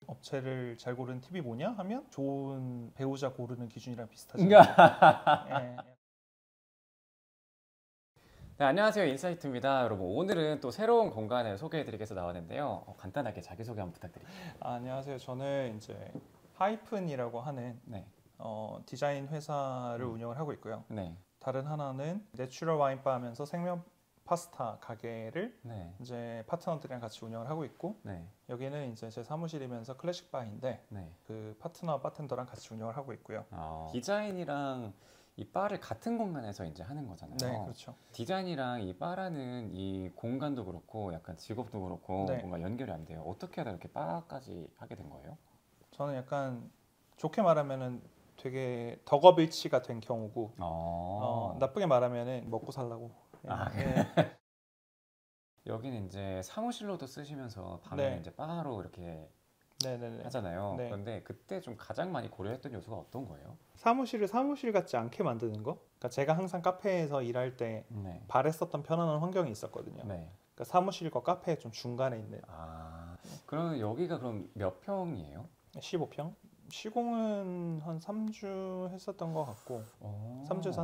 업체를 잘 고르는 팁이 뭐냐 하면 좋은 배우자 고르는 기준이랑 비슷하죠. 예. 네, 안녕하세요. 인사이트입니다. 여러분, 오늘은 또 새로운 공간을 소개해드리기 위해서 나왔는데요. 간단하게 자기소개 한번 부탁드릴게요. 안녕하세요. 저는 이제 하이픈이라고 하는 네. 디자인 회사를 운영을 하고 있고요. 네. 다른 하나는 내추럴 와인바 하면서 생명 파스타 가게를 네. 이제 파트너들이랑 같이 운영을 하고 있고, 네. 여기는 이제 제 사무실이면서 클래식 바인데 네. 그 파트너 바텐더랑 같이 운영을 하고 있고요. 디자인이랑 이 바를 같은 공간에서 이제 하는 거잖아요. 네, 그렇죠. 디자인이랑 이 바라는 이 공간도 그렇고 약간 직업도 그렇고 네. 뭔가 연결이 안 돼요. 어떻게 하다 이렇게 바까지 하게 된 거예요? 저는 약간 좋게 말하면은 되게 덕업일치가 된 경우고, 나쁘게 말하면은 먹고 살라고. 예. 여기는 이제 사무실로도 쓰시면서 밤에 네. 이제 바로 이렇게 네네네. 하잖아요. 네. 그런데 그때 좀 가장 많이 고려했던 요소가 어떤 거예요? 사무실을 사무실 같지 않게 만드는 거? 그러니까 제가 항상 카페에서 일할 때 네. 바랬었던 편안한 환경이 있었거든요. 네. 그러니까 사무실과 카페 좀 중간에 있는. 그러면 여기가 그럼 몇 평이에요? 15평? 시공은 한 3주 했었던 것 같고, 3주에서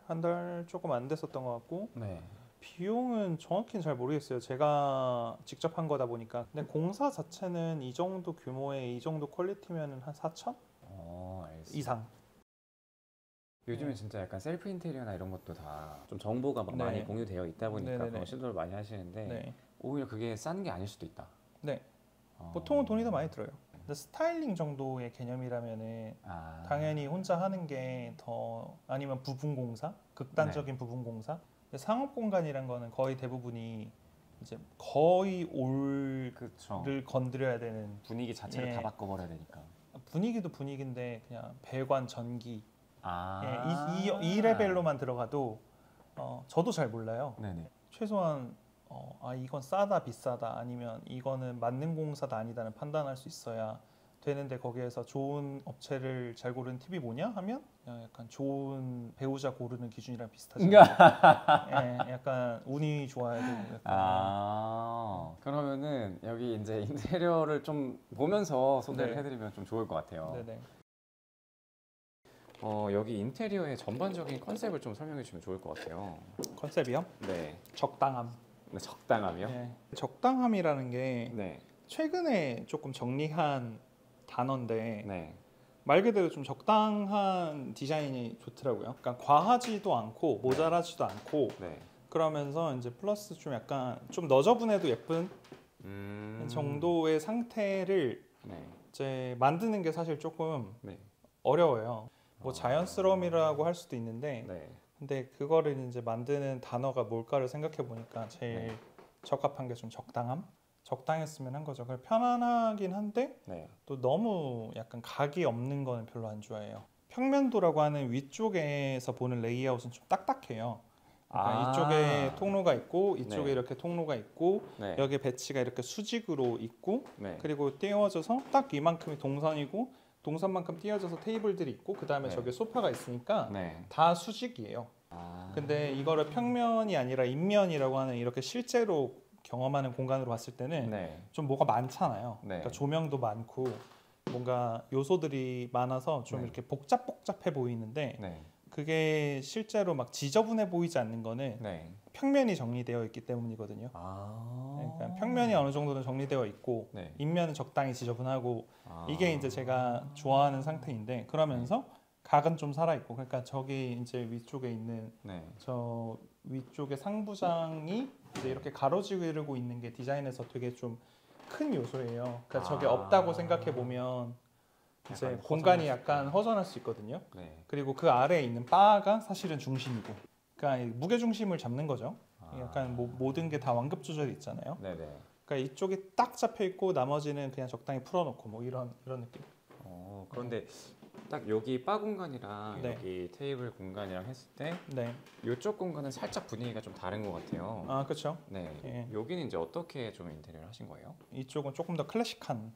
한 달 조금 안 됐었던 것 같고, 네. 비용은 정확히는 잘 모르겠어요. 제가 직접 한 거다 보니까. 근데 공사 자체는 이 정도 규모의 이 정도 퀄리티면 한 4천 알겠습니다. 이상. 요즘에 네. 진짜 약간 셀프 인테리어나 이런 것도 다 좀 정보가 막 네. 많이 공유되어 있다 보니까 네네네. 그런 시도를 많이 하시는데 네. 오히려 그게 싼 게 아닐 수도 있다. 네. 보통은 돈이 더 많이 들어요. 근데 스타일링 정도의 개념이라면은 당연히 혼자 하는 게 더, 아니면 부분 공사, 극단적인 부분 공사. 근데 상업 공간이란 거는 거의 대부분이 이제 거의 올을 그렇죠. 건드려야 되는, 분위기 자체를 예. 다 바꿔버려야 되니까. 분위기도 분위기인데 그냥 배관, 전기, 이 이 레벨로만 들어가도 저도 잘 몰라요. 네네. 최소한 이건 싸다 비싸다 아니면 이거는 맞는 공사다 아니다는 판단할 수 있어야 되는데, 거기에서 좋은 업체를 잘 고르는 팁이 뭐냐 하면 그냥 약간 좋은 배우자 고르는 기준이랑 비슷하죠. 예, 약간 운이 좋아야 되고 약간. 그러면은 여기 이제 인테리어를 좀 보면서 소개를 네. 해드리면 좀 좋을 것 같아요. 네네. 여기 인테리어의 전반적인 컨셉을 좀 설명해 주시면 좋을 것 같아요. 컨셉이요? 네. 적당함. 네, 적당함이요? 예. 적당함이라는 게 네. 최근에 조금 정리한 단어인데, 네. 말 그대로 좀 적당한 디자인이 좋더라고요. 그러니까 과하지도 않고 모자라지도 않고, 네. 그러면서 이제 플러스 좀 약간 좀 너저분해도 예쁜 정도의 상태를 네. 이제 만드는 게 사실 조금 네. 어려워요. 뭐 자연스러움이라고 할 수도 있는데, 네. 근데 그거를 이제 만드는 단어가 뭘까를 생각해 보니까 제일 네. 적합한 게 좀 적당함? 적당했으면 한 거죠. 그걸 편안하긴 한데 네. 또 너무 약간 각이 없는 거는 별로 안 좋아해요. 평면도라고 하는 위쪽에서 보는 레이아웃은 좀 딱딱해요. 그러니까 이쪽에 통로가 있고 이쪽에 네. 이렇게 통로가 있고 네. 여기 배치가 이렇게 수직으로 있고, 네. 그리고 띄워져서 딱 이만큼이 동선이고 동선만큼 띄워져서 테이블들이 있고, 그 다음에 네. 저기 소파가 있으니까 네. 다 수직이에요. 근데 이거를 평면이 아니라 인면이라고 하는 이렇게 실제로 경험하는 공간으로 봤을 때는 네. 좀 뭐가 많잖아요. 네. 그러니까 조명도 많고 뭔가 요소들이 많아서 좀 네. 이렇게 복잡해 보이는데, 네. 그게 실제로 막 지저분해 보이지 않는 거는 네. 평면이 정리되어 있기 때문이거든요. 그러니까 평면이 어느 정도는 정리되어 있고 네. 인면은 적당히 지저분하고, 이게 이제 제가 좋아하는 상태인데, 그러면서 각은 좀 살아 있고, 그러니까 저기 이제 위쪽에 있는 네. 저 위쪽에 상부장이 이제 이렇게 가로지르고 있는 게 디자인에서 되게 좀 큰 요소예요. 그러니까 저게 없다고 생각해 보면 이제 공간이 약간 허전할 수 있거든요. 네. 그리고 그 아래에 있는 바가 사실은 중심이고, 그러니까 무게 중심을 잡는 거죠. 약간 모든 게 다 완급 조절이 있잖아요. 네네. 그러니까 이쪽이 딱 잡혀 있고 나머지는 그냥 적당히 풀어놓고 뭐 이런 느낌. 그런데 딱 여기 바 공간이랑 네. 여기 테이블 공간이랑 했을 때 네. 이쪽 공간은 살짝 분위기가 좀 다른 것 같아요. 그렇죠. 네. 예. 여기는 이제 어떻게 좀 인테리어를 하신 거예요? 이쪽은 조금 더 클래식한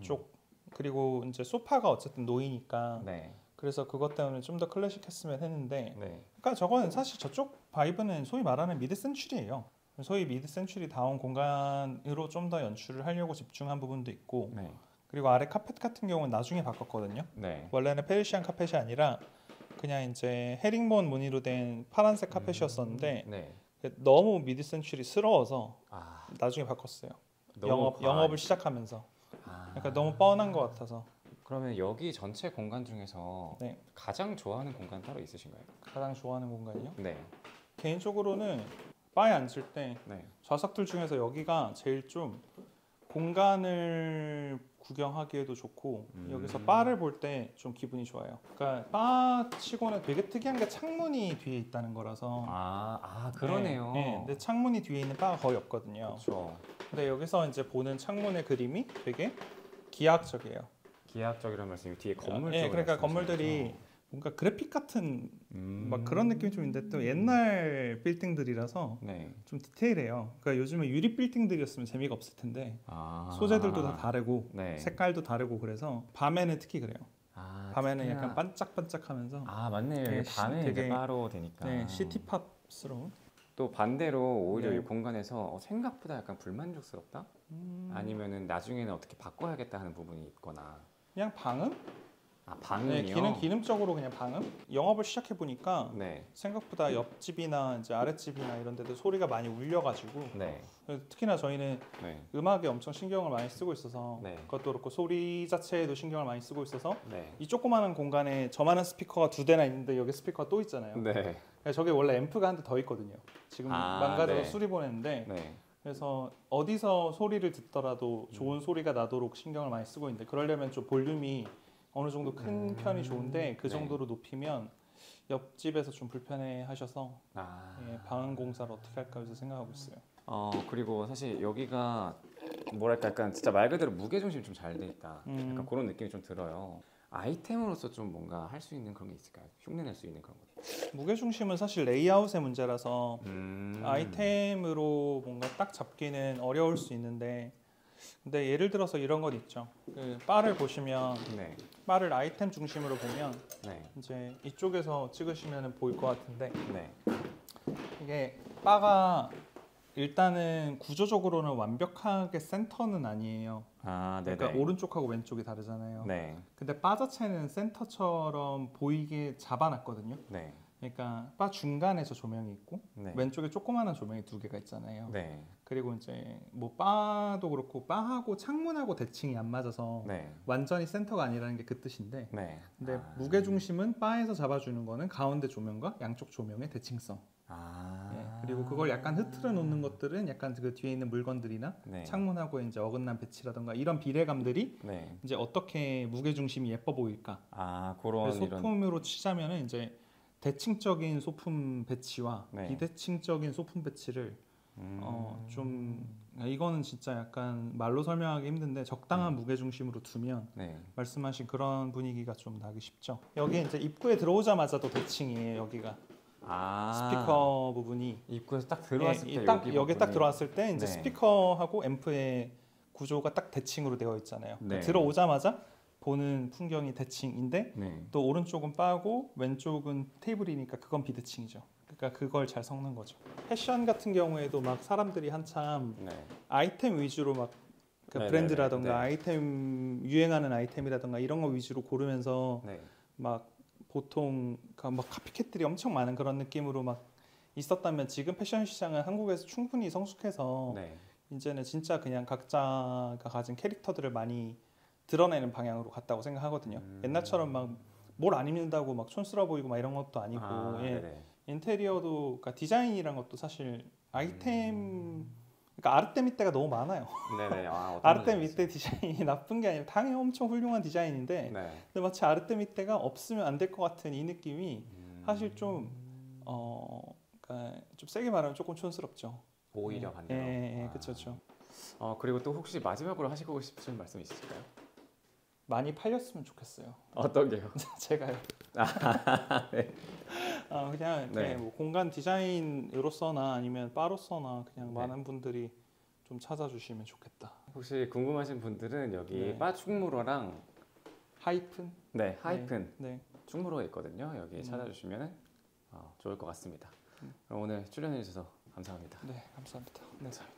쪽. 그리고 이제 소파가 어쨌든 놓이니까, 네. 그래서 그것 때문에 좀 더 클래식했으면 했는데, 네. 그러니까 저거는 사실 저쪽 바이브는 소위 말하는 미드 센츄리예요. 소위 미드 센츄리 다운 공간으로 좀 더 연출을 하려고 집중한 부분도 있고 네. 그리고 아래 카펫 같은 경우는 나중에 바꿨거든요. 네. 원래는 페르시안 카펫이 아니라 그냥 이제 헤링본 무늬로 된 파란색 카펫이었었는데 네. 너무 미드 센츄리스러워서 아, 나중에 바꿨어요. 너무 영업을 시작하면서 아, 그러니까 너무 뻔한 것 같아서. 그러면 여기 전체 공간 중에서 네. 가장 좋아하는 공간 따로 있으신가요? 가장 좋아하는 공간이요? 네. 개인적으로는 바에 앉을 때 네. 좌석들 중에서 여기가 제일 좀 공간을 구경하기에도 좋고 여기서 바를 볼 때 좀 기분이 좋아요. 그러니까 바 치고는 되게 특이한 게 창문이 뒤에 있다는 거라서. 그러네요. 네, 근데 창문이 뒤에 있는 바가 거의 없거든요. 그렇죠. 근데 여기서 이제 보는 창문의 그림이 되게 기하학적이에요. 기하학적이라는 말씀이 뒤에 건물 네, 쪽을 그러니까 말씀하시는 건물들이 거죠? 뭔가 그래픽 같은 막 음. 그런 느낌이 좀 있는데 또 옛날 빌딩들이라서 네. 좀 디테일해요. 그러니까 요즘에 유리 빌딩들이었으면 재미가 없을 텐데 아. 소재들도 다 다르고 네. 색깔도 다르고 그래서 밤에는 특히 그래요. 밤에는 특히나- 약간 반짝반짝하면서 맞네요. 네, 이게 밤에 이제 되게- 바로 되니까. 네, 시티팝스러운. 또 반대로 오히려 네. 이 공간에서 생각보다 약간 불만족스럽다? 아니면은 나중에는 어떻게 바꿔야겠다 하는 부분이 있거나. 그냥 방음? 네, 방음이요? 기능적으로 그냥 방음. 영업을 시작해 보니까 네. 생각보다 옆집이나 이제 아랫집이나 이런 데도 소리가 많이 울려가지고 네. 특히나 저희는 네. 음악에 엄청 신경을 많이 쓰고 있어서 네. 그것도 그렇고 소리 자체에도 신경을 많이 쓰고 있어서 네. 이 조그마한 공간에 저만한 스피커가 2대나 있는데 여기 스피커가 또 있잖아요. 네. 그러니까 저게 원래 앰프가 한 대 더 있거든요. 지금 망가져서 네. 수리 보냈는데 네. 그래서 어디서 소리를 듣더라도 좋은 소리가 나도록 신경을 많이 쓰고 있는데 그러려면 좀 볼륨이 어느 정도 큰 편이 좋은데 그 네. 정도로 높이면 옆집에서 좀 불편해 하셔서 방음 공사를 어떻게 할까 해서 생각하고 있어요. 그리고 사실 여기가 뭐랄까 약간 진짜 말 그대로 무게중심이 좀 잘 돼 있다. 약간 그런 느낌이 좀 들어요. 아이템으로서 좀 뭔가 할 수 있는 그런 게 있을까요? 흉내낼 수 있는 그런 것. 무게중심은 사실 레이아웃의 문제라서 음. 아이템으로 뭔가 딱 잡기는 어려울 수 있는데 근데 예를 들어서 이런 건 있죠. 그 바를 보시면 네. 바를 아이템 중심으로 보면 네. 이제 이쪽에서 찍으시면 보일 것 같은데 네. 이게 바가 일단은 구조적으로는 완벽하게 센터는 아니에요. 네네. 그러니까 오른쪽하고 왼쪽이 다르잖아요. 네. 근데 바 자체는 센터처럼 보이게 잡아놨거든요. 네. 그러니까 바 중간에서 조명이 있고 네. 왼쪽에 조그마한 조명이 2개가 있잖아요. 네. 그리고 이제 뭐 바도 그렇고 바하고 창문하고 대칭이 안 맞아서 네. 완전히 센터가 아니라는 게 그 뜻인데 네. 근데 무게 중심은 바에서 잡아주는 거는 가운데 조명과 양쪽 조명의 대칭성. 그리고 그걸 약간 흐트러 놓는 것들은 약간 그 뒤에 있는 물건들이나 네. 창문하고 이제 어긋난 배치라던가 이런 비례감들이 네. 이제 어떻게 무게 중심이 예뻐 보일까? 그런 소품으로 치자면은 이제 대칭적인 소품 배치와 네. 비대칭적인 소품 배치를 좀 이거는 진짜 약간 말로 설명하기 힘든데 적당한 무게 중심으로 두면 네. 말씀하신 그런 분위기가 좀 나기 쉽죠. 여기 이제 입구에 들어오자마자도 대칭이에요. 여기가 스피커 부분이 입구에서 딱 들어왔을 때 여기 딱 들어왔을 때 이제 네. 스피커하고 앰프의 구조가 딱 대칭으로 되어 있잖아요. 네. 그러니까 들어오자마자 보는 풍경이 대칭인데 네. 또 오른쪽은 바고 왼쪽은 테이블이니까 그건 비대칭이죠. 그러니까 그걸 잘 섞는 거죠. 패션 같은 경우에도 막 사람들이 한참 네. 아이템 위주로 막 그 네네네. 브랜드라던가 네. 아이템 유행하는 아이템이라던가 이런 거 위주로 고르면서 네. 막 보통 막 카피캣들이 엄청 많은 그런 느낌으로 막 있었다면 지금 패션 시장은 한국에서 충분히 성숙해서 네. 이제는 진짜 그냥 각자가 가진 캐릭터들을 많이 드러내는 방향으로 갔다고 생각하거든요. 옛날처럼 막 뭘 안 입는다고 막 촌스러워 보이고 막 이런 것도 아니고 네네. 인테리어도 그러니까 디자인이란 것도 사실 아이템 그러니까 아르테미떼가 너무 많아요. 네네. 아르테미떼 디자인이 나쁜 게 아니라 당연히 엄청 훌륭한 디자인인데 네. 근데 마치 아르테미떼가 없으면 안 될 것 같은 이 느낌이 사실 좀 그러니까 좀 세게 말하면 조금 촌스럽죠. 오히려 반대로. 그렇죠. 그리고 또 혹시 마지막으로 하시고 싶으신 말씀 있으실까요? 많이 팔렸으면 좋겠어요. 어떤 게요? 제가요. 네. 그냥 네. 뭐 공간 디자인으로서나 아니면 바로서나 그냥 네. 많은 분들이 좀 찾아주시면 좋겠다. 혹시 궁금하신 분들은 여기 네. 바 충무로랑 하이픈? 하이픈 네. 충무로에 있거든요. 여기 찾아주시면 좋을 것 같습니다. 그럼 오늘 출연해 주셔서 감사합니다. 네, 감사합니다. 감사합니다.